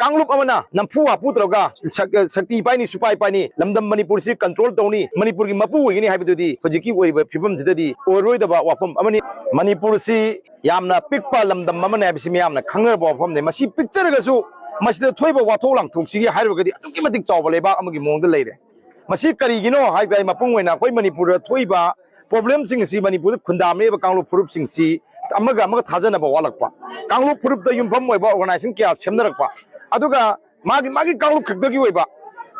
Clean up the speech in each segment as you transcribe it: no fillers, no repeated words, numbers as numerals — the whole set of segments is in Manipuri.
कांगलुप अमना नमफु आपुत्रगा शक्ति पाइनी सुपाई पाइनी लमदम मणिपुर से कंट्रोल तौनी मणिपुर की मपु होइनी हाइबदुदी होजिकी ओइबा फिबम जिददी ओरोइदबा वाफम अमनी मणिपुर से यामना पिकपा लमदम अमना हाइबसि यामना खंगरबा वाफम ने मसी पिक्चरगसु मसिदा थोइबा वाथौ लांथोक्सिगी हाइरबगदी अदुकी मतिक चावबा लेबा अमगी मोंगदा लेरे मसी करिगिनो हाइबाय मपुंग ओइना कोइ मणिपुर थोइबा प्रॉब्लम सिंग सी मणिपुर खुंदामनेबा कांगलुप फुरुप सिंग सी अमगा अमगा थाजनबा वालकपा कांगलुप फुरुप द युमफम ओइबा ऑर्गेनाइजेशन क्या सेमनरकपा अदुगा मागी मागी कांगलुप खगदगी ओइबा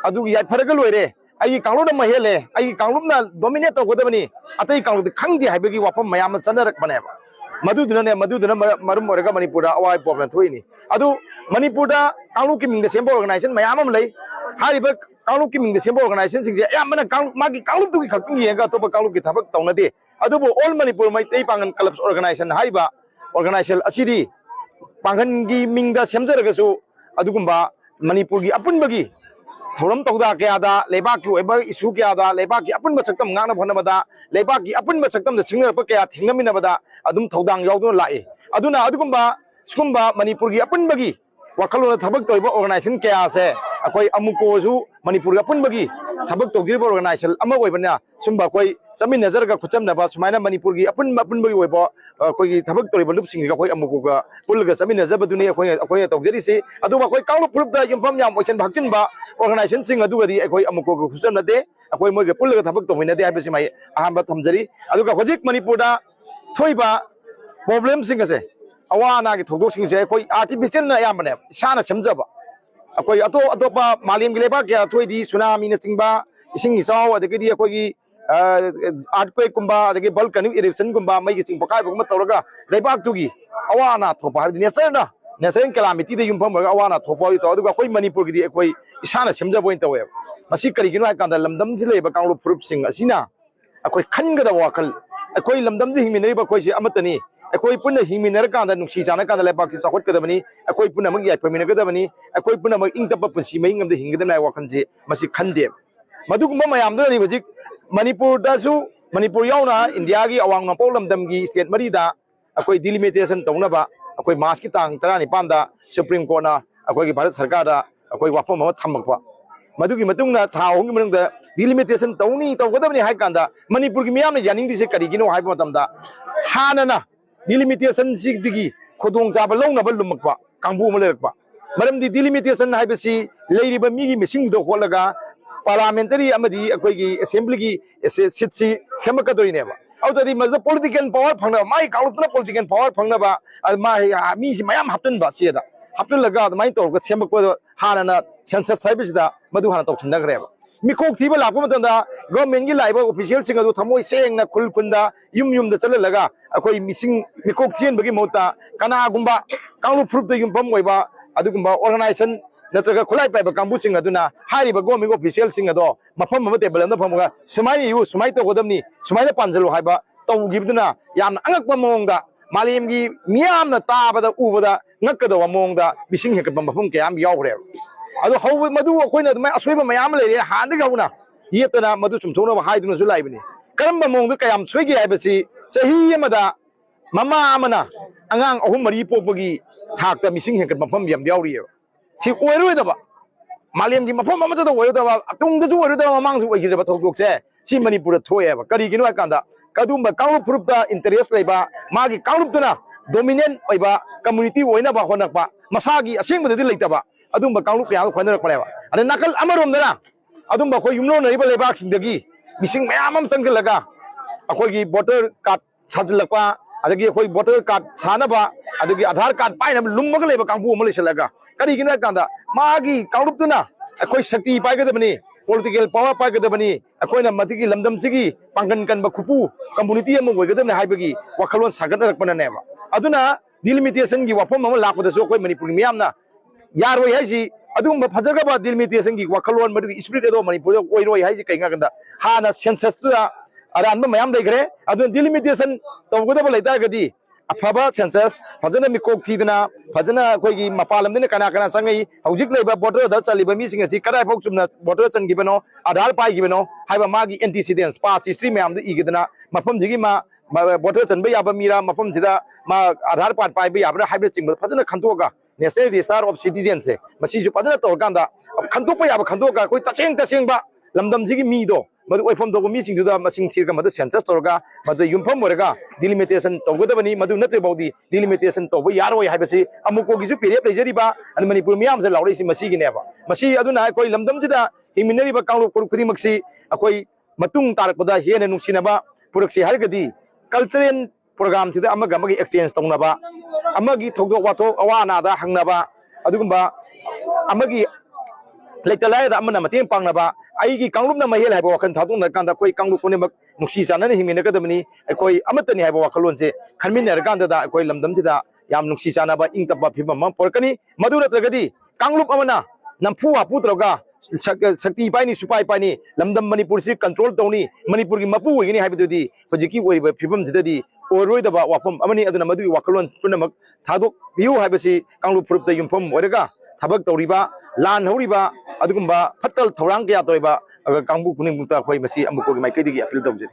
अदुगी याय फरग लोइरे आई कांगलुप न महेले आई कांगलुप न डोमिनेट तौगदबनी अतै कांगलुप खंगदि हाइबगी वाफम मयाम चनरकपनेबा मधुदुना मरुम ओरगा मणिपुर अवाय प्रॉब्लम थोइनी अदु मणिपुर कांगलुप की मिंग सेम्बो ऑर्गेनाइजेशन मयाम अम लई हारिबा कांगलुप की मिंग सेम्बो ऑर्गेनाइजेशन सिंग यामना कांगलुप मागी कांगलुप दुगी खक्तिंग येगा तो कांगलुप की थबक तौनदे अदुबो all Manipur Meitei Pangal clubs organisation हाइबा ऑर्गेनाइजेशन असिदी पांगन की मिंग सेमजरगसु अदुगुंबा मणिपुर की अपुनबगी थौरम तौदा कयादा लेबाक की ओइबा इशू कयादा लेबाक की अपुनबा सक्तम गांगना भनबदा लेबाक की अपुनबा सक्तम द सिंगरप कया थिंगमिनबदा अदुम थौदांग यावदुन लाए अदुना अदुगुंबा सुकुंबा मणिपुर की अपुनबगी वखलोन थबक तोइबा ऑर्गेनाइजेशन कया से अकोई अमुकोजु मणिपुर अपुनबगी थबक तौगिरिबा ऑर्गेनाइजेशन अमा ओइबना सुंबा कोई चमिन नजरगा खुचमनबा सुमाइना मणिपुर की अपुनबगी ओइबा कोई थबक तोइबा लुपसिंग कोई अमुकोगा पुलगा चमिन नजबदुनी अकोई तौगिरिसि अदुबा कोई कांगलुप फुरुपदा युमफम याम ओइसन भागचिनबा ऑर्गेनाइजेशन सिंग अदुगदी अकोई अमुकोगा खुचमनदे अकोई मोइगा पुलगा थबक तौमिनदे हाइबसि माइ अहांबा थमजरी अदुगा होजिक मणिपुरदा थोइबा प्रॉब्लम सिंग असे अवाना की थौदोक सिंग से कोई आर्टिफिशियल ना यामने साना समझबा अकोई अतोपा मालियम की लेबा क्या थोइदी सुनामी न सिंबा इसिंग इसाव अदगदी अकोई अर्थक्वेक कुंबा अदगे वोल्केनिक इरप्शन कुंबा मई सिंग पकाय बगम तौरगा लेबाक तुगी अवाना थोपा नेचरल कैलामिटी दे युमफम अवाना थोपा तो अदुगा कोई मणिपुर की अकोई इसाना समझबो तवे मसी करिगिनो हाय कांदा लमदम जि लेबा कांगलुप फुरुप सिंग असिना अकोई खनगदा वाखल अकोई लमदम जि हिमिनरिबा कोइसि अमतनी अकोई पुनः हिमिनर कांदा नुक्सी जाना कांदा लेबाक साखोट कदबनी अकोई पुनः मग याइफमिन कदबनी अकोई पुनः मग इंगतप पुंसी मइंग अमदे हिंगदना वाखनजे मसी खनदे मदुगुम मयाम दो रिबजिक मणिपुर दासु मणिपुर यावना इंडिया की अवांग नोंपोक लमदम की स्टेट मरीदा अकोई डिलिमिटेशन तौनबा अकोई मार्च की तांग 19 दा सुप्रीम कोर्ट ना अकोई की भारत सरकार दा अकोई वाफम अमा थमकपा मदुगी मतुंगना था होंगी मनंगदा डिलिमिटेशन तौनी तौगदबनी हाय कांदा मणिपुर की मियाम ने यानिंगदिसे करिगिनो हाय मतमदा हानना डिलिमिटेशन सिगदिगी खोदोंग जाबा लौनबा लुमकपा कांबू मलेरकपा मरमदी डिलिमिटेशन हाइबसी लेरिबा मिगी मिसिंग दो होलगा पार्लियामेंटरी अमदी अकोई की असेंबली की सीट सी सेमकदोइनेबा औतदी मज पॉलिटिकल पावर फंगना माई काउंटना पॉलिटिकल पावर फंगनाबा मी मयाम हप्तनबा सेदा हप्तनलगा माई तौरगा सेमकपा हानना सेंसस हाइबसिदा मदु हाना तौथनगरेबा मिकोक थीबा लापा मतंदा गवर्नमेंट की लाइबा ऑफिशियल सिंग अदु थमोय सेंगना खुल खुंदा युम द चललगा अकोई मिसिंग मिकोक थियनबगी मोता कनागुंबा कांगलुप फुरुप द युमफम ओइबा अदुगुंबा ऑर्गेनाइजेशन नत्रगा खुलाई पाइबा कांबु सिंग अदुना हारिबा गवर्नमेंट ऑफिशियल सिंग अदो मफम अमा टेबल अंदा फमगा सुमाई यु सुमाई तो गोदमनी सुमाई पांजलो हाइबा तौगिबदुना याम अंगकपा मोंगदा मालेम की मियाम न ताबदा उबदा ngakado amongda bising hekpa mafum kayam yawre ado how madu akoina mai asoi mayam le han ga una yetana madu sumthona haiduna su laibni karamba mongda kayam soigi haibasi chahi amada mama amana angang ahum mari pokpagi thakta mising hekpa mafum yam yawri si oiroi da ba malem gi mafum amada da oiroi da ba atung da ju oiroi da mamang su oigi da thokok se si manipur thoye ba kari ginu akanda kadumba kaulu furup da interest leiba magi kaulu tuna dominant oiba community oina ba honakpa masagi asengba de leitaba adumba kaulu kya khoinak paleba ada nakal amarom dana adumba khoi yumlo nariba leba khingdagi mising mayam am changlaga akhoi gi voter card sajlakpa adagi akhoi voter card sanaba adagi aadhar card paina lummaga leba kangbu am leisalaga kari gina kanda magi kaulu tuna akhoi shakti paigadabani political power paigadabani akhoi na matigi lamdam sigi pangkan kan ba khupu community am oigadabna haibagi wakhalon sagatrakpana neba aduna delimitation की वाफम अमा लापदसो कोई मणिपुर मियामना यारोय हाइसि अदुम फजगबा डिलिमिटेशन की वखलोन मदु स्पिरिट एदो मणिपुर ओइरोय हाइसि कैंगा गंदा हाना सेंसस अरानबा मयाम दैग्रे अदु डिलिमिटेशन तौगदबा लेतागदी अफबा सेंसस फजना मिकोक थीदना फजना कोई मपालमदिन कना कना संगई हौजिक लेबा बोर्डर दा चलिबा मिसिंग असि कदाय फोक चुमना बोर्डर चनगिबनो आधार पाइगिबनो हाइबा मागी एंटीसीडेंट्स पास हिस्ट्री मयाम द इगिदना मफम जिगी मा बोर्डर चनबा याबा मीरा मफम जिदा मा आधार कार्ड पाइबा याबरा हाइबे चिंग फजना खंतोगा नेशनल रजिस्टार ऑफ सिटीजन से मसीजु पदना तौरकांदा खंदोक याब खंदोक कोई तसेंग लमदम सिगी मीदो मदु ओइफम दोगो मी सिंगदुदा मसिंग थिरगा मद सेंसस तौरगा मद युमफम ओरगा डिलिमिटेशन तौगदबनी मदु नत्रे बाउदी डिलिमिटेशन तौबो यारोय हाइबसी अमुको गिजु पेरेप लेजरिबा अन मणिपुर मियाम से लाउरिसि मसिगिनेबा मसी अदुना कोई लमदम जिदा हिमिनरिबा कांगलो खुदिमक्सी अकोई मतुंग तारकदा हेने नुसिनबा पुरक्सी हारगदी कल्चरल प्रोग्राम सिदा अमगा अमगी एक्सचेंज तौनबा अमगी थोगदो वाथो अवानादा हंगनबा अदुगुंबा अमगी लेतलायदा अमना मतें पांगनबा आईगी कांगलुपना महिल हाइबा वखन थादुंग नरकांदा कोई कांगलुप कोनेमक नुक्सी चानने हिमिनगदबनी कोई अमतनी हाइबा वखलोनसे खनमिनरकांदा कोई लमदमदिदा याम नुक्सी चानबा इंगतबा फिबम पड़कनी मदु नत्रगदी कांगलुप अमना नमफु आपुत्रगा शक्ति पाइनी सुपाई पाइनी लमदम मणिपुर से कंट्रोल तौनी मणिपुर की मपू होइनी हाइबदुदी हजिकी ओइबा फिबम जिददी ओरोइदबा वाफम अमनी अदुना मदुगी वाखलोन पुनमक थादोक बियु हाइबसी कांगलुप फुरुपता युमफम ओरगा थबक तौरिबा लान हौरिबा अदुगुंबा फत्तल थौरांग कया तौरिबा कांगबु पुनिंगमुता खोइ मसी अमुकोगी माइकैदिगी अपील तौजरी।